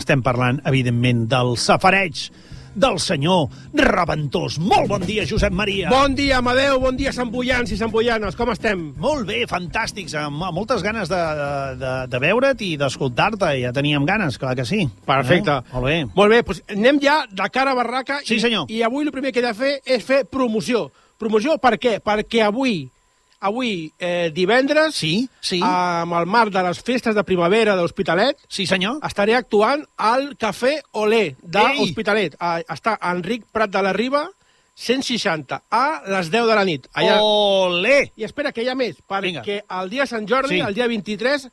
estem parlant, evidentment, del safareig del senyor Reventós. Molt bon dia, Josep Maria. Bon dia, Amadeu, bon dia, samboians i samboianes, com estem? Molt bé, fantàstics, amb moltes ganes de veure't i d'escoltar-te, ja teníem ganes, clar que sí. Perfecte. Molt bé. Molt bé, doncs anem ja de cara a barraca. Sí, senyor. I avui el primer que he de fer és fer promoció. Promoció per què? Perquè avui divendres, amb el marc de les festes de primavera de l'Hospitalet, sí, senyor, estaré actuant al Cafè Olé de l'Hospitalet. Està Enric Prat de la Riba, 160, a les 10 de la nit. Olé! I espera, que hi ha més, perquè el dia de Sant Jordi, el dia 23,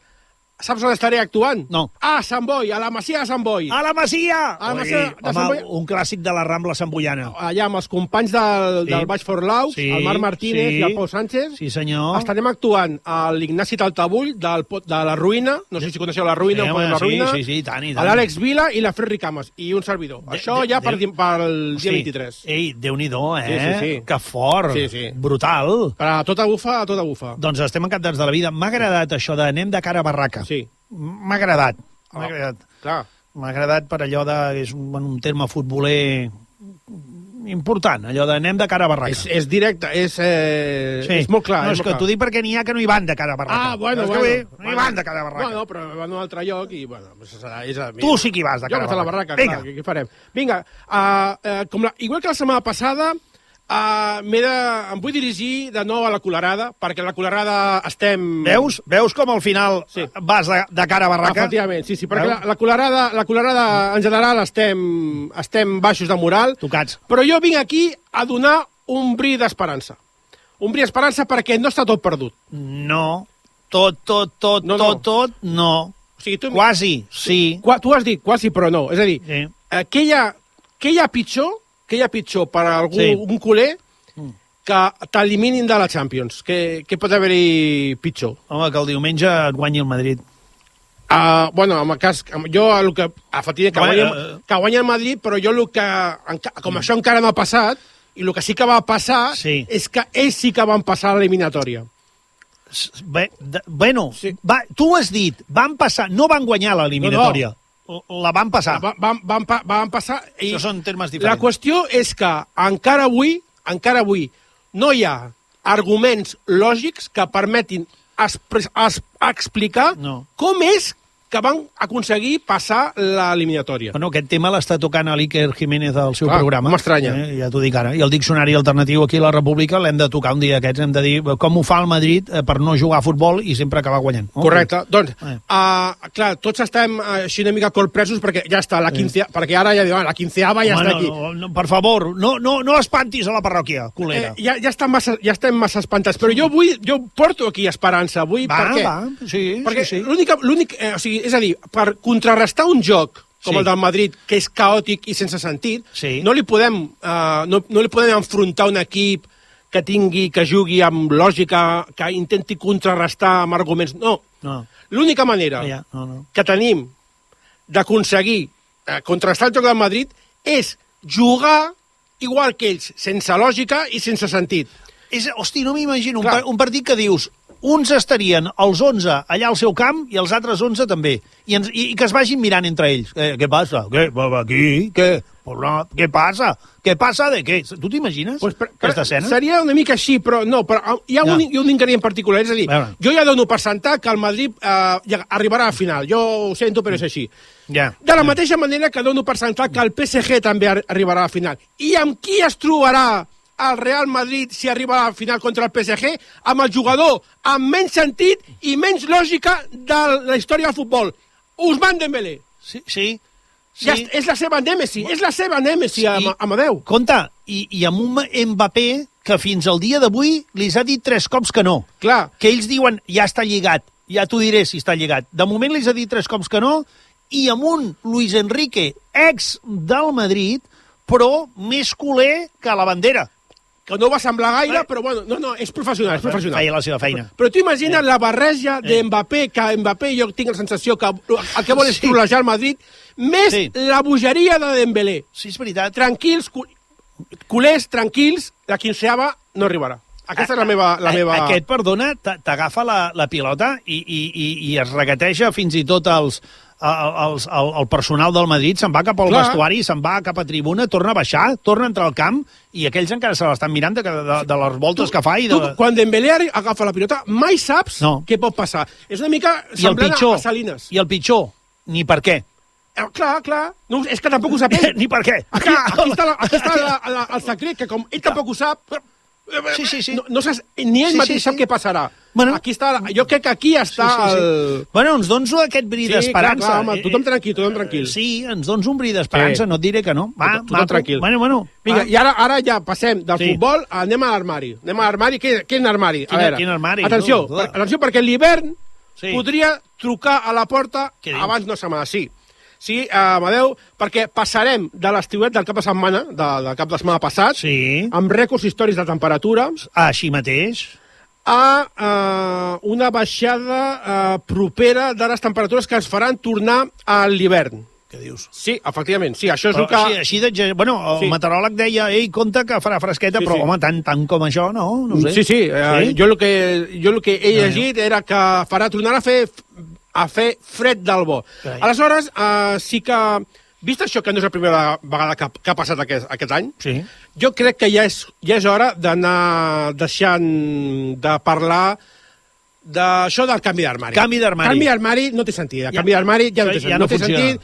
saps on estaré actuant? No. A Sant Boi, a la Masia de Sant Boi. A la Masia! A la Masia de Sant Boi. Un clàssic de la Rambla samboiana. Allà amb els companys del Baix Forlau, el Marc Martínez i el Pau Sánchez. Sí, senyor. Estarem actuant a l'Ignasi Taltabull de la Ruïna, no sé si coneixeu la Ruïna o la Ruïna. Sí, tant. A l'Àlex Vila i la Fred Cames i un servidor. Això ja pel dia 23. Ei, Déu-n'hi-do, Sí. Que fort. Sí. Brutal. Per a tota bufa, a tota bufa. Doncs estem encantats de la vida. M'ha agradat això d'anem de cara a barraca. Sí. M'ha agradat. Clar. M'ha agradat per allò de... És un terme futboler important, allò d'anem de cara a barraca. És directe, és molt clar. No, és que t'ho dic perquè n'hi ha que no hi van de cara a barraca. Bueno. No hi van de cara a barraca. Bueno, però van a un altre lloc i, Tu sí que hi vas de cara a barraca. Vinga. Què farem? Vinga, igual que la setmana passada, em vull dirigir de nou a la Colerada, perquè a la Colerada estem... Veus com al final vas de cara a barraca? Efectivament, sí, perquè la Colerada en general estem baixos de moral. Tocats. Però jo vinc aquí a donar un bri d'esperança. Un bri d'esperança perquè no està tot perdut. No. Tot, no. O sigui, quasi, sí. Tu has dit quasi, però no. És a dir, què hi ha pitjor per a un culer que t'eliminin de la Champions? Què pot haver-hi pitjor? Home, que el diumenge et guanyi el Madrid. Bueno, en el cas, jo el que... Efectivament, que guanyi el Madrid, però jo el que... Com això encara no ha passat, i el que sí que va passar és que ells sí que van passar a l'eliminatòria. Bueno, tu ho has dit, van passar, no van guanyar l'eliminatòria. La van passar. Van passar. Això són termes diferents. La qüestió és que encara avui no hi ha arguments lògics que permetin explicar com és que van aconseguir passar l'eliminatòria. Bueno, aquest tema l'està tocant a l'Iker Jiménez al seu programa. M'estranya. Ja t'ho dic ara. I el Diccionari Alternatiu aquí a la República l'hem de tocar un dia aquests. Hem de dir com ho fa el Madrid per no jugar a futbol i sempre acabar guanyant. Correcte. Doncs, clar, tots estem així una mica colpresos perquè ja està, perquè ara ja diuen, la 15ª ja està aquí. No, per favor, no espantis a la parròquia, culera. Ja estem massa espantats, però jo porto aquí esperança. Perquè l'únic... O sigui, és a dir, per contrarrestar un joc com el del Madrid, que és caòtic i sense sentit, no li podem enfrontar un equip que jugui amb lògica, que intenti contrarrestar amb arguments. No. L'única manera que tenim d'aconseguir contrarrestar el joc del Madrid és jugar igual que ells, sense lògica i sense sentit. Hosti, no m'imagino un partit que dius... Uns estarien els 11 allà al seu camp i els altres 11 també. I que es vagin mirant entre ells. Què passa? Què passa? Què passa de què? Tu t'imagines aquesta escena? Seria una mica així, però no. Però hi ha un ingredient particular. És a dir, jo ja dono per sentat que el Madrid arribarà a final. Jo ho sento, però és així. De la mateixa manera que dono per sentat que el PSG també arribarà a final. I amb qui es trobarà el Real Madrid si arriba a la final contra el PSG? Amb el jugador amb menys sentit i menys lògica de la història del futbol, Ousmane Dembélé. Sí. És la seva nèmesi, Amadeu. Compte, i amb un Mbappé que fins al dia d'avui li ha dit 3 cops que no. Clar. Que ells diuen, ja està lligat, ja t'ho diré si està lligat. De moment li ha dit 3 cops que no, i amb un Luis Enrique, ex del Madrid, però més culer que la bandera. Que no va semblar gaire, però bueno, no, és professional. Feia la seva feina. Però tu imagina't la barreja de Mbappé, que Mbappé jo tinc la sensació que el que vol és trolejar el Madrid, més la bogeria de Dembélé. Sí, és veritat. Tranquils, culers, tranquils, la 15ª no arribarà. Aquesta és la meva... Aquest, perdona, t'agafa la pilota i es regateja fins i tot els el personal del Madrid se'n va cap al vestuari, se'n va cap a tribuna, torna a baixar, torna a entrar al camp, i aquells encara se l'estan mirant de les voltes que fa. Quan Dembélé agafa la pilota, mai saps què pot passar. És una mica semblant a Salinas. I el pitjor, ni per què. Clar. No, és que tampoc ho sap ell. Ni per què. Aquí està el secret, que com ell tampoc ho sap... Sí. No saps, ni ell mateix sap què passarà. Aquí està, jo crec que aquí està el... Bueno, ens dones aquest bri d'esperança. Clar, home, tothom tranquil. Sí, ens dones un bri d'esperança, no et diré que no. Tothom tranquil. Bueno. Vinga, i ara ja passem del futbol, anem a l'armari. Quin armari? Quin armari? Atenció, perquè l'hivern podria trucar a la porta abans d'una setmana. Sí, Amadeu, perquè passarem de l'estiuet del cap de setmana, del cap de setmana passat, amb rècords històrics de temperatura... Així mateix. A una baixada propera de les temperatures que ens faran tornar a l'hivern. Què dius? Sí, efectivament, sí, això és el que... Bueno, el meteoròleg deia, compte que farà fresqueta, però, home, tant com això, no ho sé. Sí, jo el que he llegit era que farà tornar a fer fred del bo. Aleshores, sí que, vist això que no és la primera vegada que ha passat aquest any, jo crec que ja és hora d'anar deixant de parlar d'això del canvi d'armari. Canvi d'armari no té sentit. Canvi d'armari ja no té sentit.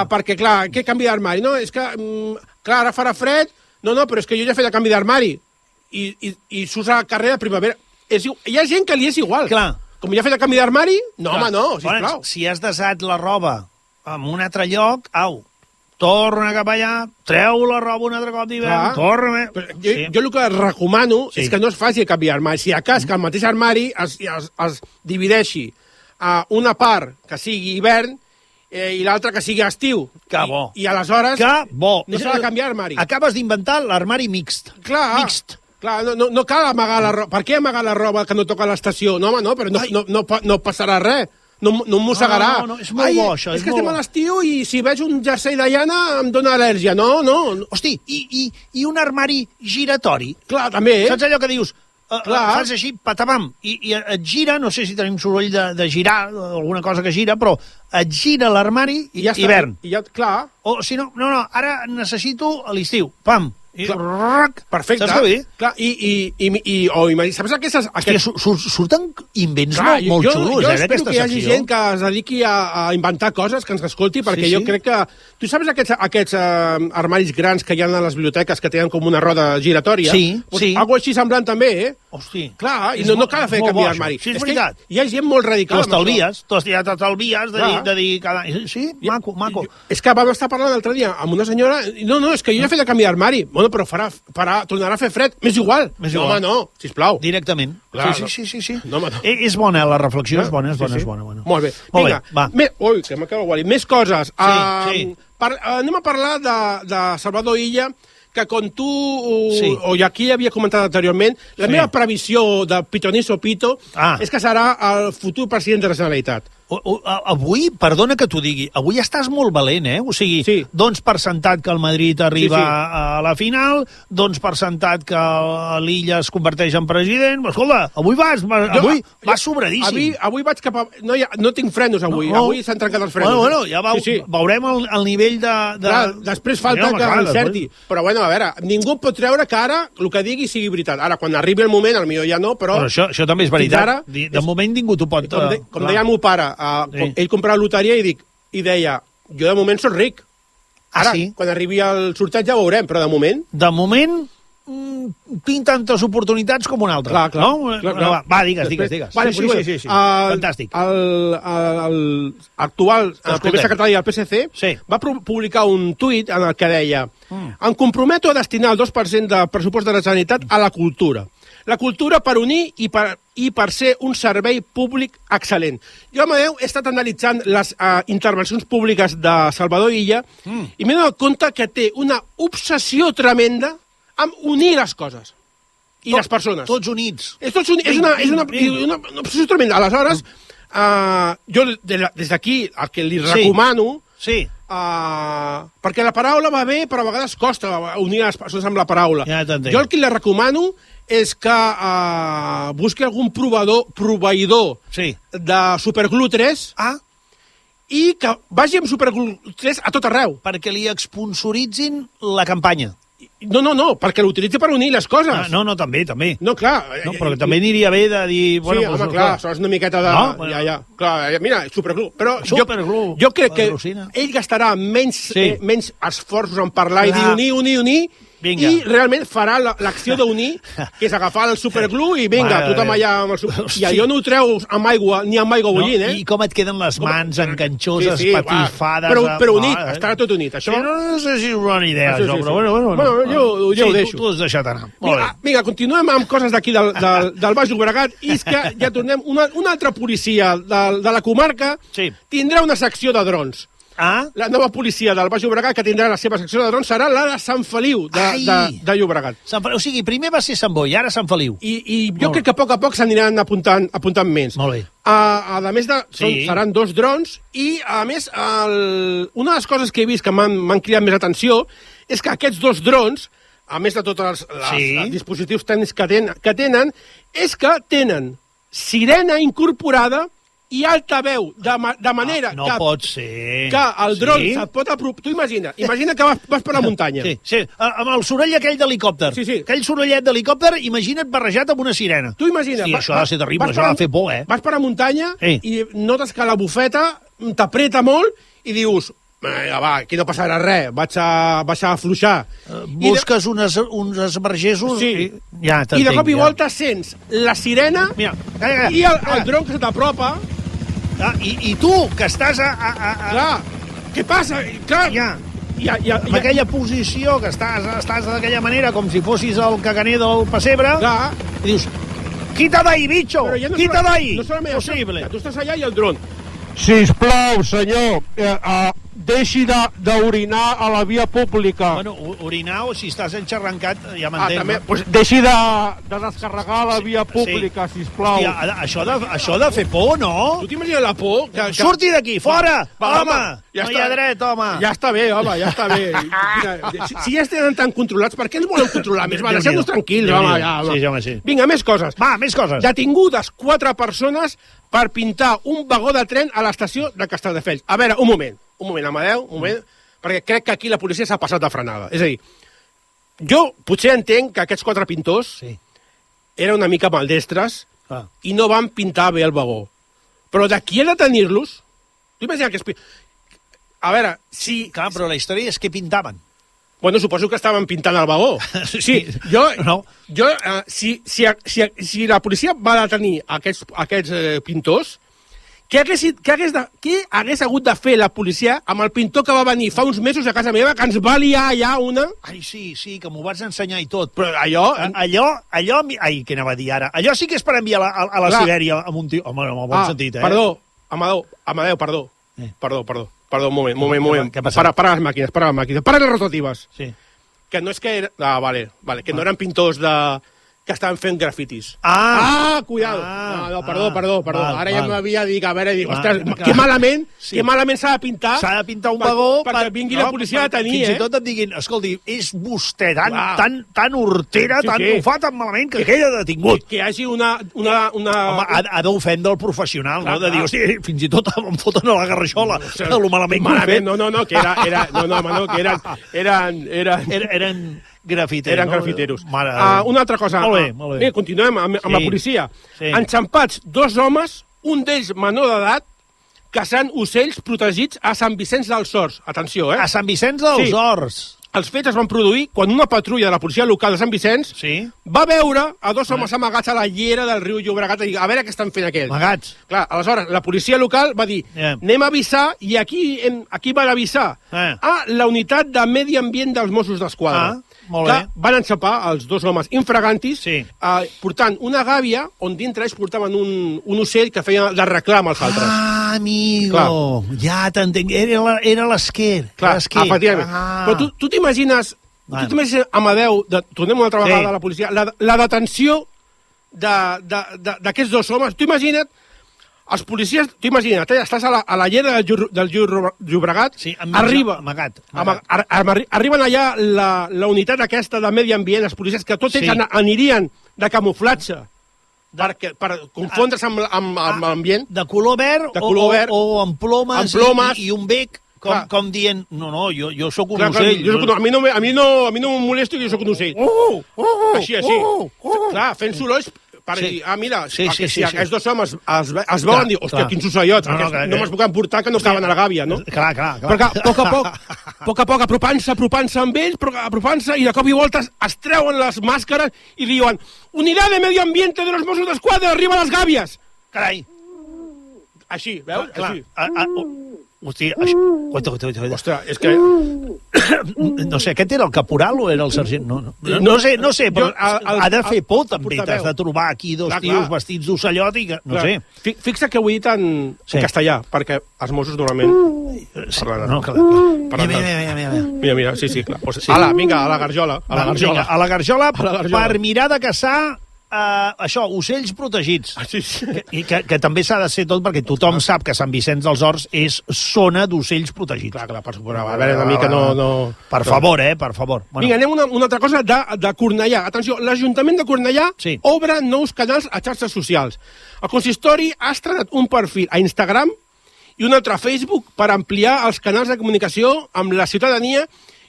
Perquè, clar, què canvi d'armari? No, és que, clar, ara farà fred. No, però és que jo ja he fet el canvi d'armari. I s'usa al carrer de primavera. Hi ha gent que li és igual. Clar. Com ja ha fet el canvi d'armari, no, home, no, sisplau. Si has desat la roba en un altre lloc, torna cap allà, treu la roba un altre cop d'hivern, torna... Jo el que recomano és que no es faci el canvi d'armari. Si a cas que el mateix armari es divideixi a una part que sigui hivern i l'altra que sigui estiu. Que bo. I aleshores no s'ha de canviar armari. Acabes d'inventar l'armari mixt. Clar, no cal amagar la roba. Per què amagar la roba que no toca a l'estació? No, home, no, però no passarà res. No mossegarà. No, és molt bo, això. És que estem a l'estiu i si veig un jersei de llana em dóna al·lèrgia. No. Hosti, i un armari giratori? Clar, també. Saps allò que dius? Fas així, patapam, i et gira, no sé si tenim soroll de girar, alguna cosa que gira, però et gira l'armari i hivern. Clar. O si no, ara necessito a l'estiu. Pam. Perfecte. Saps què vull dir? Clar, saps aquests... Surten invents molt xulos, jo espero que hi hagi gent que es dediqui a inventar coses, que ens escolti, perquè jo crec que... Tu saps aquests armaris grans que hi ha a les biblioteques que tenen com una roda giratòria? Sí. Algo així semblant també, Hosti. Clar, i no cal fer canvi d'armari. Sí, és veritat. Hi ha gent molt radical. T'estalvies de dir cada... Sí, maco. És que vam estar parlant l'altre dia amb una senyora... No, és que jo ja he fet el canvi d'armari. Bueno, però tornarà a fer fred. M'és igual. No, home, no, sisplau. Directament. Sí. No, home, no. És bona, la reflexió és bona. Molt bé. Vinga, ui, que m'acaba de guarir. Més coses. Anem a parlar de Salvador Illa, que com tu, o aquí havia comentat anteriorment, la meva previsió de Pitoniso Pito és que serà el futur president de la Generalitat. Avui, perdona que t'ho digui, avui estàs molt valent, O sigui, dones per sentat que el Madrid arriba a la final, dones per sentat que l'Illa es converteix en president. Escolta, avui vas sobradíssim. Avui vaig cap a... No tinc frenos avui, avui s'han trencat els frenos. Bueno, ja veurem el nivell de... Després falta que encerti. Però bueno, a veure, ningú pot treure que ara el que digui sigui veritat. Ara, quan arribi el moment, potser ja no, però... Això també és veritat. De moment ningú t'ho pot... Com deia el meu pare, ell comprava loteria i deia, jo de moment soc ric. Ara, quan arribi el sorteig ja ho veurem, però de moment... De moment tinc tantes oportunitats com una altra. Clar. Va, digues. Sí. Fantàstic. L'actual primer secretari del PSC va publicar un tuit en el que deia em comprometo a destinar el 2% del pressupost de la Generalitat a la cultura. La cultura per unir i per ser un servei públic excel·lent. Jo, Amadeu, he estat analitzant les intervencions públiques de Salvador Illa i m'he donat compte que té una obsessió tremenda amb unir les coses i les persones. Tots units. És una obsessió tremenda. Aleshores, jo des d'aquí el que li recomano... perquè la paraula va bé, però a vegades costa unir les persones amb la paraula. Jo el que li recomano és que busqui algun proveïdor de Superglue 3 i que vagi amb Superglue 3 a tot arreu. Perquè li exponsoritzin la campanya. No, perquè l'utilitzi per unir les coses. No, també. No, clar. No, però també aniria bé de dir... Sí, home, clar, això és una miqueta de... Ja. Clar, mira, Superglue. Però jo crec que ell gastarà menys esforços en parlar i dir unir, i realment farà l'acció d'unir, que és agafar el Superglue i vinga, tothom allà amb el Superglue. I allò no ho treus amb aigua, ni amb aigua bullint, I com et queden les mans enganxoses, patifades... Però unit, estarà tot unit. No sé si és una bona idea, això, però bueno. Jo ho deixo. Tu has deixat anar. Vinga, continuem amb coses d'aquí del Baix Llobregat, i és que ja tornem, una altra policia de la comarca tindrà una secció de drons. La nova policia del Baix Llobregat, que tindrà la seva secció de drons, serà la de Sant Feliu de Llobregat. O sigui, primer va ser Sant Boi, ara Sant Feliu. I jo crec que a poc s'aniran apuntant més. Molt bé. A més, seran 2 drons, i a més, una de les coses que he vist que m'han cridat més atenció és que aquests 2 drons, a més de tots els dispositius tècnics que tenen, és que tenen sirena incorporada i altaveu, de manera no pot ser. Que el dron se't pot apropar. Tu imagina que vas per la muntanya. Sí, amb el soroll aquell d'helicòpter. Sí. Aquell sorollet d'helicòpter, imagina't barrejat amb una sirena. Tu imagina. Sí, això ha de ser terrible, això ha de fer por, Vas per la muntanya i notes que la bufeta t'apreta molt i dius... Va, aquí no passarà res, vaig a afluixar. Busques uns esbargessos i ja t'entenc. I de cop i volta sents la sirena i el dron que se t'apropa. I tu, que estàs Clar, què passa? Clar, amb aquella posició, que estàs d'aquella manera, com si fossis el caganer del pessebre, i dius, quita d'ahí, bicho, quita d'ahí. No solament possible. Tu estàs allà i el dron. Sisplau, senyor, deixi d'orinar a la via pública. Bueno, orinar o si estàs enxarrancat, ja m'entenc. També, pues deixi de descarregar la via pública, sisplau. Hòstia, això de fer por, no? Tu t'imagines la por? Surti d'aquí, fora! Home, no hi ha dret, home. Ja està bé, home, ja està bé. Si ja estan tan controlats, per què ens volen controlar més? Va, deixem-nos tranquils, home. Sí, home, sí. Vinga, més coses. Va, més coses. Detingudes 4 persones per pintar un vagó de tren a l'estació de Castelldefels. A veure, un moment, Amadeu, perquè crec que aquí la policia s'ha passat de frenada. És a dir, jo potser entenc que aquests 4 pintors eren una mica maldestres i no van pintar bé el vagó. Però d'aquí a detenir-los, tu imagina que... A veure, si... Clar, però la història és que pintaven. Bueno, suposo que estaven pintant el vagó. Sí, si la policia va detenir aquests pintors, què hagués hagut de fer la policia amb el pintor que va venir fa uns mesos a casa meva, que ens va liar allà una... Ai, sí, que m'ho vas ensenyar i tot. Però allò... Ai, què anava a dir ara? Allò sí que és per enviar a la Sibèria amb un tio... Home, amb el bon sentit, Perdó, Amadeu, perdó. Perdó, un moment. Para les màquines. Para les rotatives. Sí. Que no és que... Vale, que no eren pintors que estaven fent grafitis. Cuidado. No, perdó. Ara ja m'havia dit, a veure, ostres, que malament s'ha de pintar. S'ha de pintar un vagó perquè vingui la policia a detenir, Fins i tot et diguin, escolti, és vostè tan hortera, tan ho fa tan malament que queda detingut. Que hi hagi una... Home, ha d'ofendre el professional, no? De dir, hosti, fins i tot em foten a la garraixola de lo malament que ho he fet. No, que eren grafiteros. Eren grafiteros. Una altra cosa. Molt bé. Continuem amb la policia. Enxampats 2 homes, un d'ells menor d'edat, caçant ocells protegits a Sant Vicenç dels Horts. Atenció, A Sant Vicenç dels Horts. Els fets es van produir quan una patrulla de la policia local de Sant Vicenç va veure a 2 homes amagats a la llera del riu Llobregat i a veure què estan fent aquells. Amagats. Clar, aleshores, la policia local va dir anem a avisar, i aquí van avisar a la unitat de Medi Ambient dels Mossos d'Esquadra. Molt bé. Van enxapar els 2 homes infragantis portant una gàbia on dintre ells portaven un ocell que feia de reclam als altres. Amigo, ja t'entenc. Era l'esquer. Clar, efectivament. Però tu t'imagines, Amadeu, tornem una altra vegada a la policia, la detenció d'aquests 2 homes. Tu imagina't, els policies, tu imagina't, estàs a la llera del Llobregat, arriben allà la unitat aquesta de Medi Ambient, els policies, que tots ells anirien de camuflatge per confondre's amb l'ambient. De color verd, o amb plomes i un bec, com dient, no, jo sóc un ocell. A mi no m'ho molesto, jo sóc un ocell. Així. Clar, fent sorolls per dir, mira, si aquests dos homes es veuen, dir, hòstia, quins ocelllots, no me'ls puc emportar que no estaven a la gàbia, no? Clar. Perquè a poc a poc, apropant-se amb ells, i de cop i volta es treuen les màscares i diuen, Unidad de Medio Ambiente de los Mossos d'Esquadra, arriba a les gàbies! Carai. Així, veus? Així. Hòstia, ostres, és que... No sé, aquest era el caporal o era el sergent? No sé, però ha de fer por, també. T'has de trobar aquí dos tios vestits d'ocellot i que... No sé. Fixa que ho he dit en castellà, perquè els Mossos normalment... No, clar. Mira, sí, clar. Ala, vinga, a la garjola. A la garjola, per mirar de caçar... això, ocells protegits. Que també s'ha de ser tot, perquè tothom sap que Sant Vicenç dels Horts és zona d'ocells protegits. Clar, per suposar. A veure, una mica no... Per favor, per favor. Vinga, anem a una altra cosa de Cornellà. Atenció, l'Ajuntament de Cornellà obre nous canals a xarxes socials. El consistori ha estrenat un perfil a Instagram i un altre a Facebook per ampliar els canals de comunicació amb la ciutadania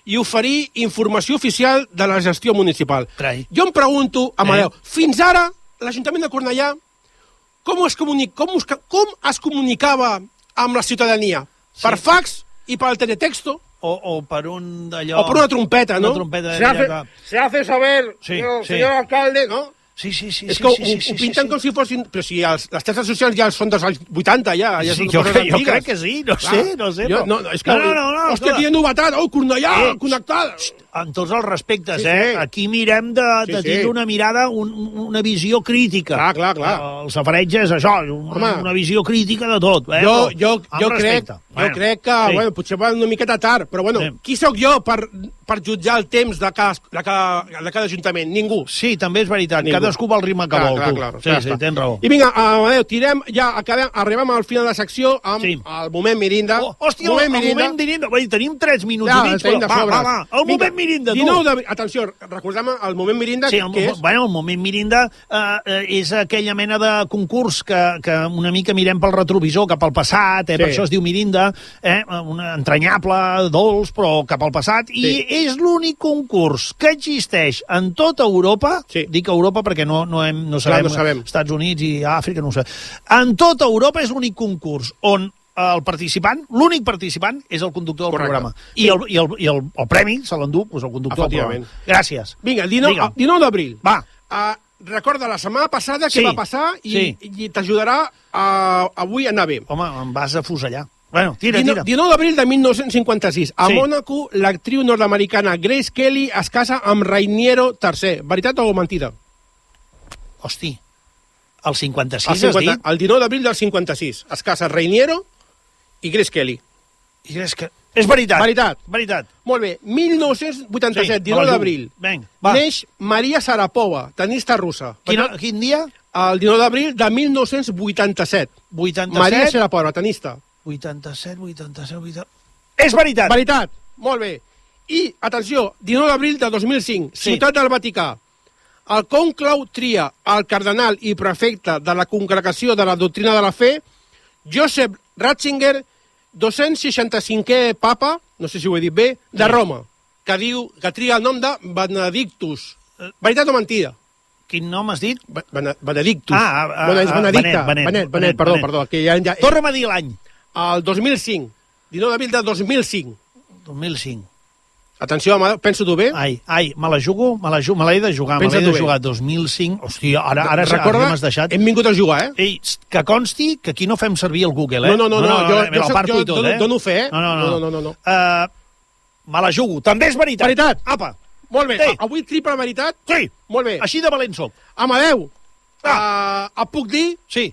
i oferir informació oficial de la gestió municipal. Jo em pregunto, Amadeu, fins ara l'Ajuntament de Cornellà com es comunicava amb la ciutadania? Per fax i per teletexto? O per un d'allò... O per una trompeta, no? Se hace saber, señor alcalde, no? Sí. És que ho pinten com si fossin... Però si les xarxes socials ja són dels anys 80, ja són coses antigues. Jo crec que sí, no sé. No. Hòstia, quina novetat! Cornellà, connectada! Amb tots els respectes, aquí mirem de tindre una mirada, una visió crítica. Clar. El safareig és això, una visió crítica de tot. Jo crec que potser va una miqueta tard, però qui sóc jo per jutjar el temps de cada ajuntament? Ningú. Sí, també és veritat. Cadascú va al ritme que vol, tu. Sí, tens raó. I vinga, Amadeu, arribem al final de la secció amb el moment Mirinda. Hòstia, el moment Mirinda. Tenim 3 minuts i mig, però va, el moment Mirinda, tu. 19 d'abril, atenció, recordem el moment Mirinda, que és... Bueno, el moment Mirinda és aquella mena de concurs que una mica mirem pel retrovisor cap al passat, per això es diu Mirinda, un entranyable, dolç, però cap al passat, i és l'únic concurs que existeix en tota Europa, dic Europa perquè no sabem Estats Units i Àfrica, no ho sé. En tota Europa és l'únic concurs on l'únic participant és el conductor del programa. I el premi se l'endú el conductor del programa. Gràcies. Vinga, 19 d'abril. Va. Recorda la setmana passada què va passar i t'ajudarà avui a anar bé. Home, em vas a fusellar. Bueno, tira. 19 d'abril de 1956. A Mònaco, l'actriu nord-americana Grace Kelly es casa amb Rainiero III. Veritat o mentida? Hosti, el 56 has dit? El 19 d'abril del 56. Es casa Rainiero i Grace Kelly. És veritat. Veritat. Molt bé. 1987, 19 d'abril. Neix Maria Sharapova, tenista russa. Quin dia? El 19 d'abril de 1987. 87? Maria Sharapova, tenista. 87. És veritat. Veritat. Molt bé. I, atenció, 19 d'abril de 2005, Ciutat del Vaticà. El conclau tria el cardenal i prefecte de la Congregació de la Doctrina de la Fe, Joseph Ratzinger, 265è papa, no sé si ho he dit bé, de Roma, que tria el nom de Benedictus. Veritat o mentida? Quin nom has dit? Benedictus. Bueno, és Benedicte. Benet, perdó. Torna'm a dir l'any. El 2005. 19 d'abril de 2005. 2005. Atenció, penso-t'ho bé? Ai, me la jugo, me l'he de jugar. Me l'he de jugar 2005. Hòstia, ara m'has deixat. Hem vingut a jugar, Ei, que consti que aquí no fem servir el Google, No, jo dono fe, No. Me la jugo. També és veritat. Veritat. Apa. Molt bé. Avui triple veritat? Sí. Molt bé. Així de valent soc. Amadeu, et puc dir Sí.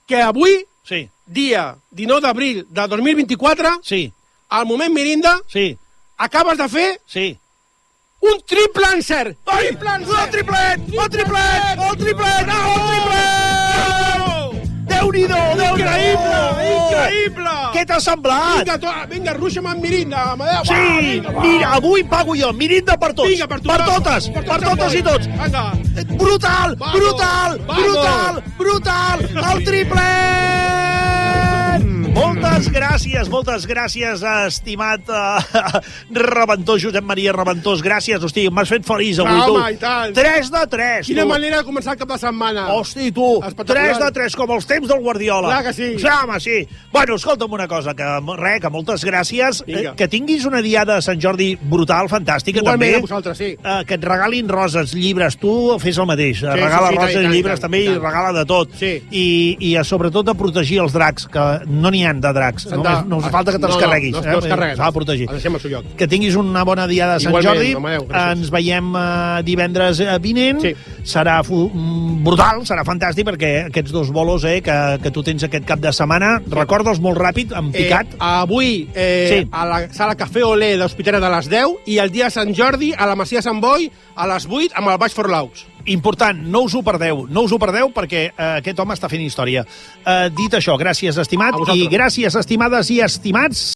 que avui, dia 19 d'abril de 2024, al moment Mirinda, acabes de fer un triple encert. El triplet! Déu-n'hi-do, Déu-n'hi-do! Increïble! Què t'ha semblat? Vinga, ruixa'm amb mirinda, Amadeu. Sí, mira, avui pago jo, mirinda per tots. Vinga, per totes i tots. Vinga. Brutal, brutal, brutal, brutal, el triplet! Moltes gràcies, estimat Reventós, Josep Maria Reventós. Gràcies, hosti, m'has fet feliç avui, tu. Home, i tant. 3 de 3. Quina manera de començar el cap de setmana. Hosti, tu, 3 de 3, com els temps del Guardiola. Clar que sí. Sí, home, sí. Bueno, escolta'm una cosa, que moltes gràcies. Que tinguis una diada de Sant Jordi brutal, fantàstica, també. Igualment a vosaltres, sí. Que et regalin roses, llibres. Tu fes el mateix. Regala roses i llibres, també, i regala de tot. Sí. I sobretot a protegir els dracs, que no n'hi han de dracs. No us falta que te'ls carreguis. No els carregues. S'ha de protegir. Els deixem al seu lloc. Que tinguis una bona diada de Sant Jordi. Ens veiem divendres vinent. Sí. Serà brutal, serà fantàstic, perquè aquests dos bolos que tu tens aquest cap de setmana, recorda'ls molt ràpid, en picat. Avui a la sala Café Olé de l'Hospitalet a les 10 i el dia de Sant Jordi a la Masia Sant Boi a les 8 amb el Baix Forlaux. Important, no us ho perdeu, perquè aquest home està fent història. Dit això, gràcies, estimat, i gràcies, estimades i estimats.